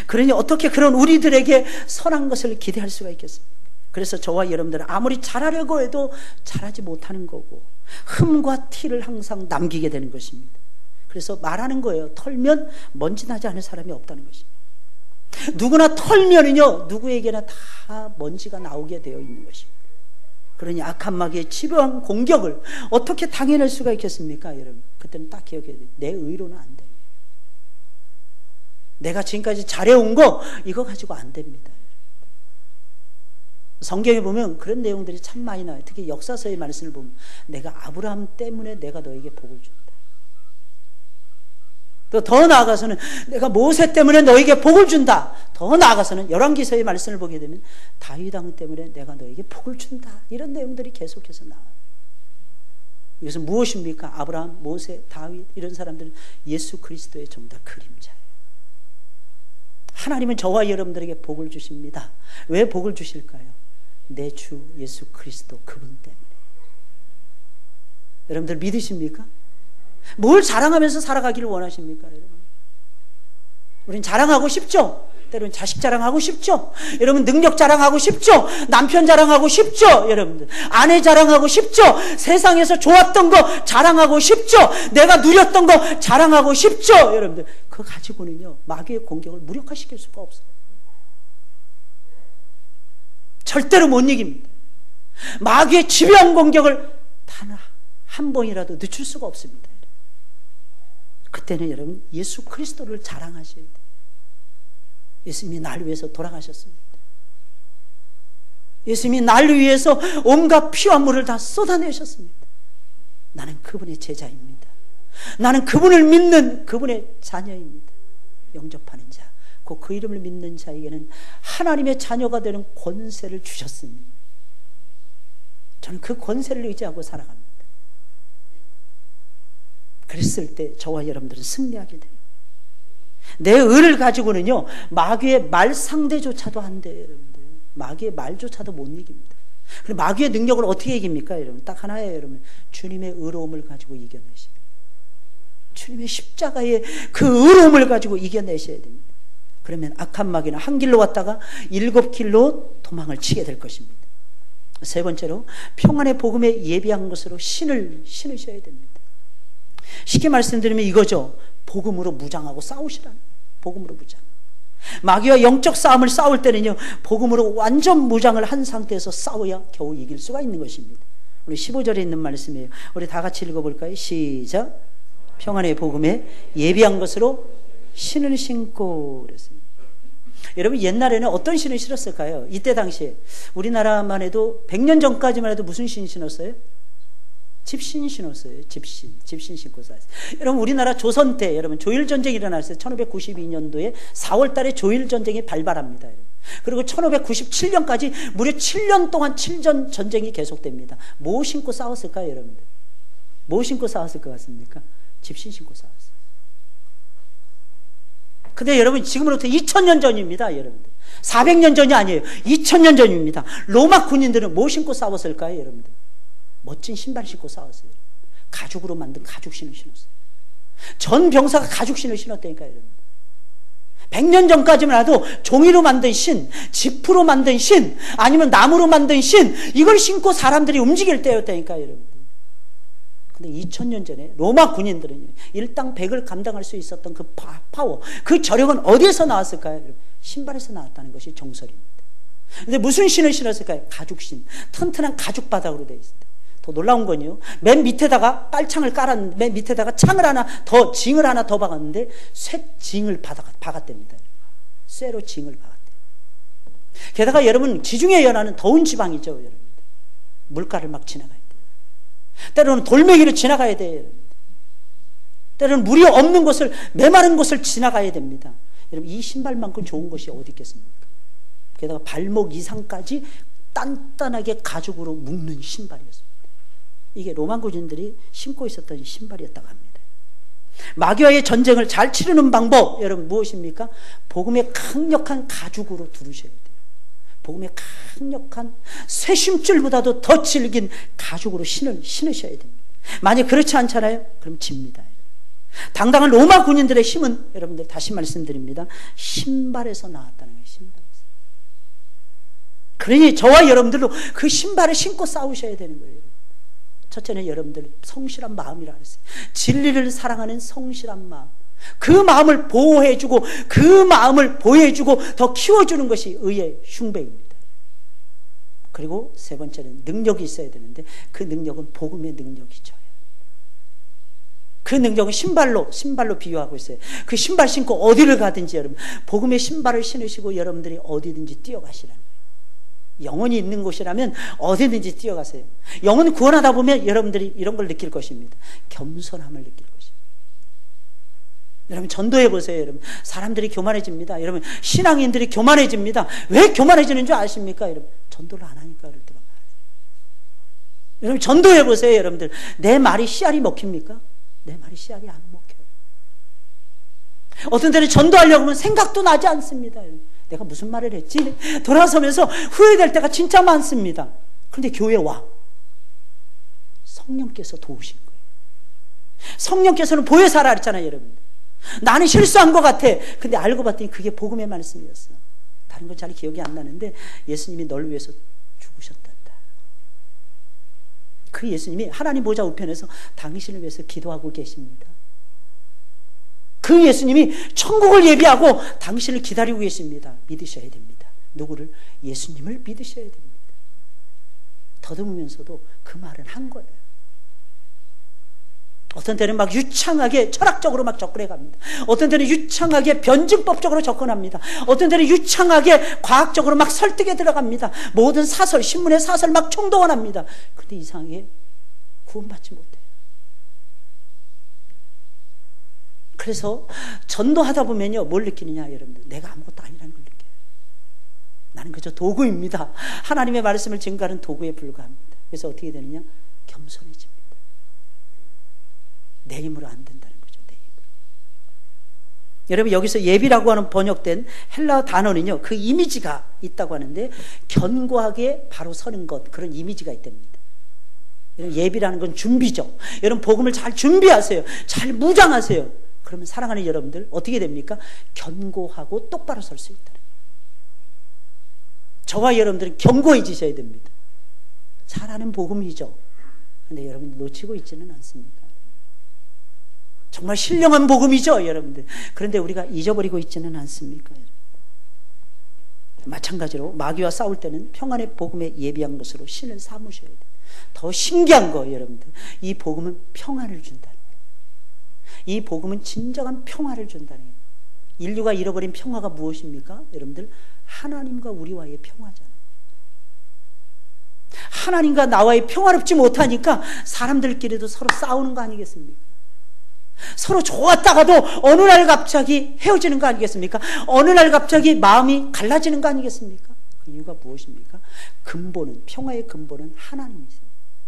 Speaker 1: 그러니 어떻게 그런 우리들에게 선한 것을 기대할 수가 있겠습니까? 그래서 저와 여러분들은 아무리 잘하려고 해도 잘하지 못하는 거고, 흠과 티를 항상 남기게 되는 것입니다. 그래서 말하는 거예요. 털면 먼지 나지 않은 사람이 없다는 것입니다. 누구나 털면은요, 누구에게나 다 먼지가 나오게 되어 있는 것입니다. 그러니 악한 마귀의 치료한 공격을 어떻게 당해낼 수가 있겠습니까, 여러분? 그때는 딱 기억해야 돼요. 내 의로는 안 돼요. 내가 지금까지 잘해온 거 이거 가지고 안 됩니다. 성경에 보면 그런 내용들이 참 많이 나와요. 특히 역사서의 말씀을 보면 내가 아브라함 때문에 내가 너에게 복을 준다. 또 더 나아가서는 내가 모세 때문에 너에게 복을 준다. 더 나아가서는 열왕기서의 말씀을 보게 되면 다윗 왕 때문에 내가 너에게 복을 준다. 이런 내용들이 계속해서 나와요. 이것은 무엇입니까? 아브라함, 모세, 다윗 이런 사람들은 예수 그리스도의 전부 다 그림자예요. 하나님은 저와 여러분들에게 복을 주십니다. 왜 복을 주실까요? 내 주 예수 그리스도 그분 때문에. 여러분들 믿으십니까? 뭘 자랑하면서 살아가기를 원하십니까? 여러분? 우린 자랑하고 싶죠? 때로는 자식 자랑하고 싶죠? 여러분 능력 자랑하고 싶죠? 남편 자랑하고 싶죠? 여러분들 아내 자랑하고 싶죠? 세상에서 좋았던 거 자랑하고 싶죠? 내가 누렸던 거 자랑하고 싶죠? 여러분들 그거 가지고는요 마귀의 공격을 무력화시킬 수가 없어요. 절대로 못 이깁니다. 마귀의 지배한 공격을 단 한 번이라도 늦출 수가 없습니다. 그때는 여러분 예수 그리스도를 자랑하셔야 돼요. 예수님이 나를 위해서 돌아가셨습니다. 예수님이 나를 위해서 온갖 피와 물을 다 쏟아내셨습니다. 나는 그분의 제자입니다. 나는 그분을 믿는 그분의 자녀입니다. 영접하는 자, 곧 그 이름을 믿는 자에게는 하나님의 자녀가 되는 권세를 주셨습니다. 저는 그 권세를 의지하고 살아갑니다. 그랬을 때 저와 여러분들은 승리하게 됩니다. 내 의를 가지고는요 마귀의 말 상대조차도 안 돼요. 여러분들 마귀의 말조차도 못 이깁니다. 그럼 마귀의 능력을 어떻게 이깁니까? 여러분 딱 하나예요. 여러분 주님의 의로움을 가지고 이겨내십니다. 주님의 십자가의 그 의로움을 가지고 이겨내셔야 됩니다. 그러면 악한 마귀는 한 길로 왔다가 7길로 도망을 치게 될 것입니다. 세 번째로 평안의 복음에 예비한 것으로 신을 신으셔야 됩니다. 쉽게 말씀드리면 이거죠. 복음으로 무장하고 싸우시라는 거예요. 복음으로 무장. 마귀와 영적 싸움을 싸울 때는요 복음으로 완전 무장을 한 상태에서 싸워야 겨우 이길 수가 있는 것입니다. 우리 15절에 있는 말씀이에요. 우리 다 같이 읽어볼까요? 시작. 평안의 복음에 예비한 것으로 신을 신고 그랬습니다. 여러분 옛날에는 어떤 신을 신었을까요? 이때 당시에 우리나라만 해도 100년 전까지만 해도 무슨 신 신었어요? 집신 신었어요. 집신 신고 살았어요. 여러분 우리나라 조선 때 여러분 조일전쟁이 일어났어요. 1592년도에 4월달에 조일전쟁이 발발합니다. 그리고 1597년까지 무려 7년 동안 칠전 전쟁이 계속됩니다. 뭐 신고 싸웠을까요, 여러분들? 뭐 신고 싸웠을 것 같습니까? 집신 신고 싸웠어요. 근데 여러분 지금으로부터 2000년 전입니다, 여러분들. 400년 전이 아니에요. 2000년 전입니다. 로마 군인들은 뭐 신고 싸웠을까요, 여러분들? 멋진 신발 신고 싸웠어요. 가죽으로 만든 가죽신을 신었어요. 전 병사가 가죽신을 신었다니까요, 여러분. 100년 전까지만 해도 종이로 만든 신, 지프로 만든 신, 아니면 나무로 만든 신, 이걸 신고 사람들이 움직일 때였다니까요, 여러분. 근데 2000년 전에 로마 군인들은 일당 100을 감당할 수 있었던 그 파워, 그 저력은 어디에서 나왔을까요? 여러분? 신발에서 나왔다는 것이 정설입니다. 근데 무슨 신을 신었을까요? 가죽신, 튼튼한 가죽 바닥으로 되어 있습니다. 더 놀라운 건요, 맨 밑에다가 깔창을 깔았는데 맨 밑에다가 창을 하나 더, 징을 하나 더 박았는데 쇠징을 박았답니다. 쇠로 징을 박았대요. 게다가 여러분 지중해 연안은 더운 지방이죠, 여러분. 물가를 막 지나가야 돼요. 때로는 돌멩이를 지나가야 돼요, 여러분. 때로는 물이 없는 곳을, 메마른 곳을 지나가야 됩니다. 여러분 이 신발만큼 좋은 것이 어디 있겠습니까? 게다가 발목 이상까지 단단하게 가죽으로 묶는 신발이었습니다. 이게 로마 군인들이 신고 있었던 신발이었다고 합니다. 마귀와의 전쟁을 잘 치르는 방법, 여러분 무엇입니까? 복음의 강력한 가죽으로 두르셔야 돼요. 복음의 강력한 쇠심줄보다도 더 질긴 가죽으로 신으셔야 됩니다. 만약 그렇지 않잖아요? 그럼 집니다. 당당한 로마 군인들의 힘은 여러분들 다시 말씀드립니다. 신발에서 나왔다는 거예요. 신발에서. 그러니 저와 여러분들도 그 신발을 신고 싸우셔야 되는 거예요. 첫째는 여러분들 성실한 마음이라 그랬어요. 진리를 사랑하는 성실한 마음. 그 마음을 보호해주고 그 마음을 보호해주고 더 키워주는 것이 의의 흉배입니다. 그리고 세 번째는 능력이 있어야 되는데 그 능력은 복음의 능력이죠. 그 능력은 신발로 비유하고 있어요. 그 신발 신고 어디를 가든지 여러분 복음의 신발을 신으시고 여러분들이 어디든지 뛰어가시라는 거예요. 영혼이 있는 곳이라면 어디든지 뛰어가세요. 영혼 구원하다 보면 여러분들이 이런 걸 느낄 것입니다. 겸손함을 느낄 것입니다. 여러분 전도해 보세요. 여러분 사람들이 교만해집니다. 여러분 신앙인들이 교만해집니다. 왜 교만해지는 줄 아십니까? 여러분 전도를 안 하니까 그럴 때가 많아요. 여러분 전도해 보세요. 여러분들 내 말이 씨알이 먹힙니까? 내 말이 씨알이 안 먹혀요. 어떤 때는 전도하려고 하면 생각도 나지 않습니다. 내가 무슨 말을 했지? 돌아서면서 후회될 때가 진짜 많습니다. 그런데 교회 와. 성령께서 도우신 거예요. 성령께서는 보여 살아 했잖아요, 여러분. 나는 실수한 것 같아. 근데 알고 봤더니 그게 복음의 말씀이었어. 다른 건 잘 기억이 안 나는데 예수님이 널 위해서 죽으셨단다. 그 예수님이 하나님 보좌 우편에서 당신을 위해서 기도하고 계십니다. 그 예수님이 천국을 예비하고 당신을 기다리고 계십니다. 믿으셔야 됩니다. 누구를? 예수님을 믿으셔야 됩니다. 더듬으면서도 그 말은 한 거예요. 어떤 때는 막 유창하게 철학적으로 막 접근해 갑니다. 어떤 때는 유창하게 변증법적으로 접근합니다. 어떤 때는 유창하게 과학적으로 막 설득에 들어갑니다. 모든 사설, 신문의 사설 막 총동원합니다. 그런데 이상하게 구원받지 못해요. 그래서 전도하다 보면요, 뭘 느끼느냐, 여러분들. 내가 아무것도 아니라는 걸 느껴요. 나는 그저 도구입니다. 하나님의 말씀을 증거하는 도구에 불과합니다. 그래서 어떻게 되느냐? 겸손해집니다. 내 힘으로 안 된다는 거죠. 내 힘으로. 여러분, 여기서 예비라고 하는 번역된 헬라어 단어는요, 그 이미지가 있다고 하는데, 견고하게 바로 서는 것, 그런 이미지가 있답니다. 예비라는 건 준비죠. 여러분, 복음을 잘 준비하세요. 잘 무장하세요. 그러면 사랑하는 여러분들 어떻게 됩니까? 견고하고 똑바로 설 수 있다는 거예요. 저와 여러분들은 견고해지셔야 됩니다. 잘하는 복음이죠. 그런데 여러분들 놓치고 있지는 않습니까? 정말 신령한 복음이죠, 여러분들. 그런데 우리가 잊어버리고 있지는 않습니까? 마찬가지로 마귀와 싸울 때는 평안의 복음에 예비한 것으로 신을 삼으셔야 돼요. 더 신기한 거, 여러분들, 이 복음은 평안을 준다는 거예요. 이 복음은 진정한 평화를 준다는 거예요. 인류가 잃어버린 평화가 무엇입니까? 여러분들, 하나님과 우리와의 평화잖아요. 하나님과 나와의 평화롭지 못하니까 사람들끼리도 서로 싸우는 거 아니겠습니까? 서로 좋았다가도 어느 날 갑자기 헤어지는 거 아니겠습니까? 어느 날 갑자기 마음이 갈라지는 거 아니겠습니까? 그 이유가 무엇입니까? 근본은, 평화의 근본은 하나님이세요.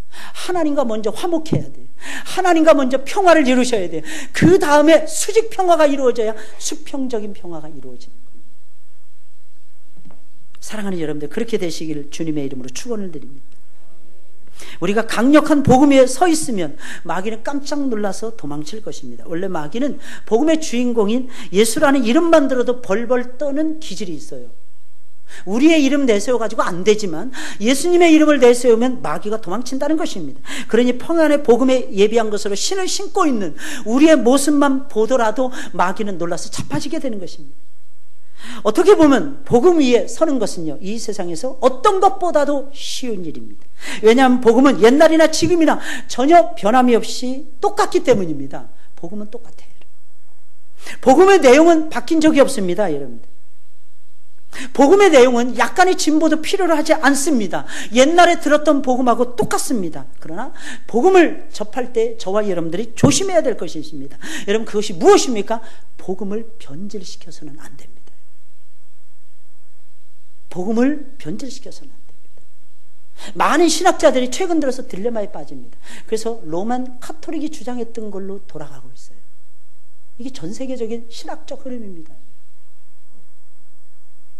Speaker 1: 하나님과 먼저 화목해야 돼요. 하나님과 먼저 평화를 이루셔야 돼요. 그 다음에 수직 평화가 이루어져야 수평적인 평화가 이루어지는 겁니다. 사랑하는 여러분들, 그렇게 되시길 주님의 이름으로 축원을 드립니다. 우리가 강력한 복음 위에 서 있으면 마귀는 깜짝 놀라서 도망칠 것입니다. 원래 마귀는 복음의 주인공인 예수라는 이름만 들어도 벌벌 떠는 기질이 있어요. 우리의 이름 내세워가지고 안 되지만 예수님의 이름을 내세우면 마귀가 도망친다는 것입니다. 그러니 평안의 복음에 예비한 것으로 신을 신고 있는 우리의 모습만 보더라도 마귀는 놀라서 자빠지게 되는 것입니다. 어떻게 보면 복음 위에 서는 것은요, 이 세상에서 어떤 것보다도 쉬운 일입니다. 왜냐하면 복음은 옛날이나 지금이나 전혀 변함이 없이 똑같기 때문입니다. 복음은 똑같아요. 복음의 내용은 바뀐 적이 없습니다, 여러분들. 복음의 내용은 약간의 진보도 필요로 하지 않습니다. 옛날에 들었던 복음하고 똑같습니다. 그러나 복음을 접할 때 저와 여러분들이 조심해야 될 것이 있습니다. 여러분, 그것이 무엇입니까? 복음을 변질시켜서는 안 됩니다. 복음을 변질시켜서는 안 됩니다. 많은 신학자들이 최근 들어서 딜레마에 빠집니다. 그래서 로만 카톨릭이 주장했던 걸로 돌아가고 있어요. 이게 전 세계적인 신학적 흐름입니다.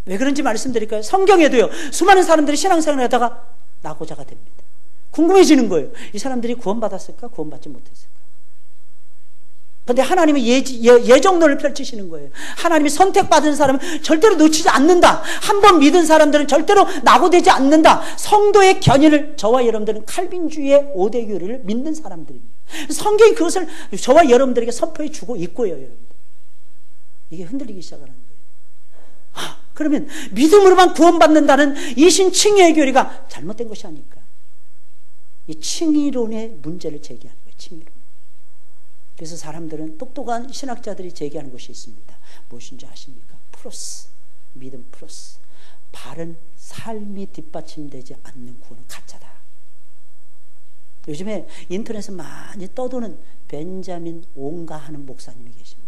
Speaker 1: 왜 그런지 말씀드릴까요? 성경에도요, 수많은 사람들이 신앙생활을 하다가 낙오자가 됩니다. 궁금해지는 거예요. 이 사람들이 구원받았을까? 구원받지 못했을까? 그런데 하나님은 예정론을 펼치시는 거예요. 하나님이 선택받은 사람은 절대로 놓치지 않는다. 한 번 믿은 사람들은 절대로 낙오되지 않는다. 성도의 견인을, 저와 여러분들은 칼빈주의의 5대 교리를 믿는 사람들입니다. 성경이 그것을 저와 여러분들에게 선포해 주고 있고요, 여러분들. 이게 흔들리기 시작하는 거예요. 그러면 믿음으로만 구원받는다는 이 신칭의의 교리가 잘못된 것이 아닐까? 이 칭의론의 문제를 제기하는 거예요. 칭의론. 그래서 사람들은, 똑똑한 신학자들이 제기하는 것이 있습니다. 무엇인지 아십니까? 프로스, 믿음 프로스. 바른 삶이 뒷받침되지 않는 구원은 가짜다. 요즘에 인터넷에 많이 떠도는 벤자민 옹가 하는 목사님이 계십니다.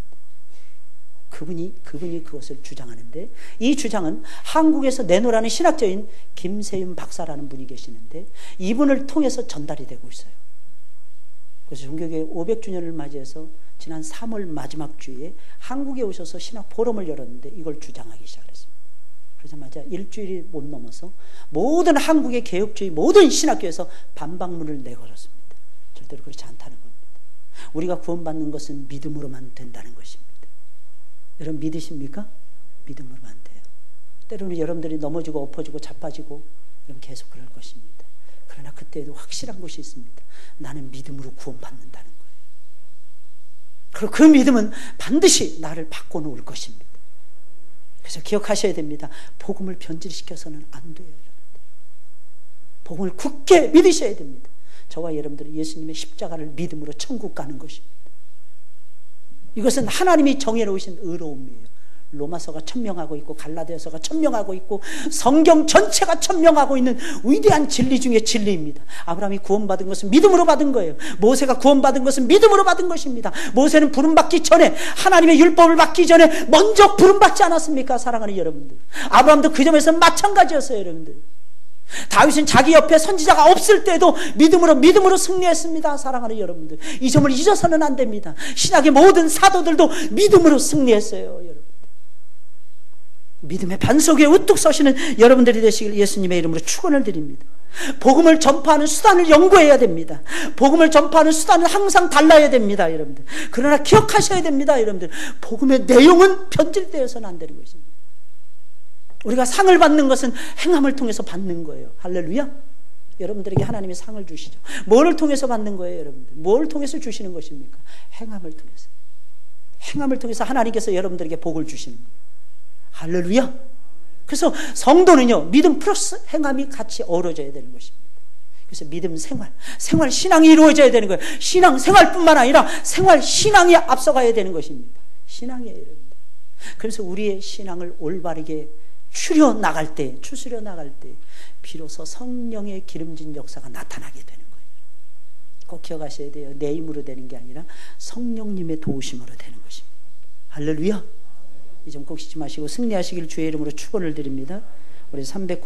Speaker 1: 그분이 그것을 주장하는데, 이 주장은 한국에서 내노라는 신학자인 김세윤 박사라는 분이 계시는데, 이분을 통해서 전달이 되고 있어요. 그래서 종교교회 500주년을 맞이해서 지난 3월 마지막 주에 한국에 오셔서 신학 포럼을 열었는데 이걸 주장하기 시작했습니다. 그러자마자 일주일이 못 넘어서 모든 한국의 개혁주의 모든 신학교에서 반박문을 내걸었습니다. 절대로 그렇지 않다는 겁니다. 우리가 구원받는 것은 믿음으로만 된다는 것입니다. 여러분 믿으십니까? 믿음으로만 돼요. 때로는 여러분들이 넘어지고 엎어지고 자빠지고 여러분 계속 그럴 것입니다. 그러나 그때에도 확실한 것이 있습니다. 나는 믿음으로 구원받는다는 거예요. 그리고 그 믿음은 반드시 나를 바꿔놓을 것입니다. 그래서 기억하셔야 됩니다. 복음을 변질시켜서는 안 돼요. 여러분들. 복음을 굳게 믿으셔야 됩니다. 저와 여러분들은 예수님의 십자가를 믿음으로 천국 가는 것입니다. 이것은 하나님이 정해놓으신 의로움이에요. 로마서가 천명하고 있고 갈라디아서가 천명하고 있고 성경 전체가 천명하고 있는 위대한 진리 중의 진리입니다. 아브라함이 구원받은 것은 믿음으로 받은 거예요. 모세가 구원받은 것은 믿음으로 받은 것입니다. 모세는 부름받기 전에 하나님의 율법을 받기 전에 먼저 부름받지 않았습니까? 사랑하는 여러분들. 아브라함도 그 점에서 마찬가지였어요. 여러분들. 다윗은 자기 옆에 선지자가 없을 때도 믿음으로 승리했습니다. 사랑하는 여러분들. 이 점을 잊어서는 안 됩니다. 신약의 모든 사도들도 믿음으로 승리했어요. 여러분. 믿음의 반석 위에 우뚝 서시는 여러분들이 되시길 예수님의 이름으로 축원을 드립니다. 복음을 전파하는 수단을 연구해야 됩니다. 복음을 전파하는 수단은 항상 달라야 됩니다. 여러분들. 그러나 기억하셔야 됩니다. 여러분들. 복음의 내용은 변질되어서는 안 되는 것입니다. 우리가 상을 받는 것은 행함을 통해서 받는 거예요. 할렐루야. 여러분들에게 하나님이 상을 주시죠. 뭘 통해서 받는 거예요? 여러분들. 뭘 통해서 주시는 것입니까? 행함을 통해서. 행함을 통해서 하나님께서 여러분들에게 복을 주시는 거예요. 할렐루야. 그래서 성도는요, 믿음 플러스 행함이 같이 어우러져야 되는 것입니다. 그래서 믿음 생활 신앙이 이루어져야 되는 거예요. 신앙 생활뿐만 아니라 생활 신앙이 앞서가야 되는 것입니다. 신앙이에요, 여러분들. 그래서 우리의 신앙을 올바르게 추스려 나갈 때 비로소 성령의 기름진 역사가 나타나게 되는 거예요. 꼭 기억하셔야 돼요. 내 힘으로 되는 게 아니라 성령님의 도우심으로 되는 것입니다. 할렐루야. 이 점 꼭 잊지 마시고 승리하시길 주의 이름으로 축원을 드립니다. 우리 390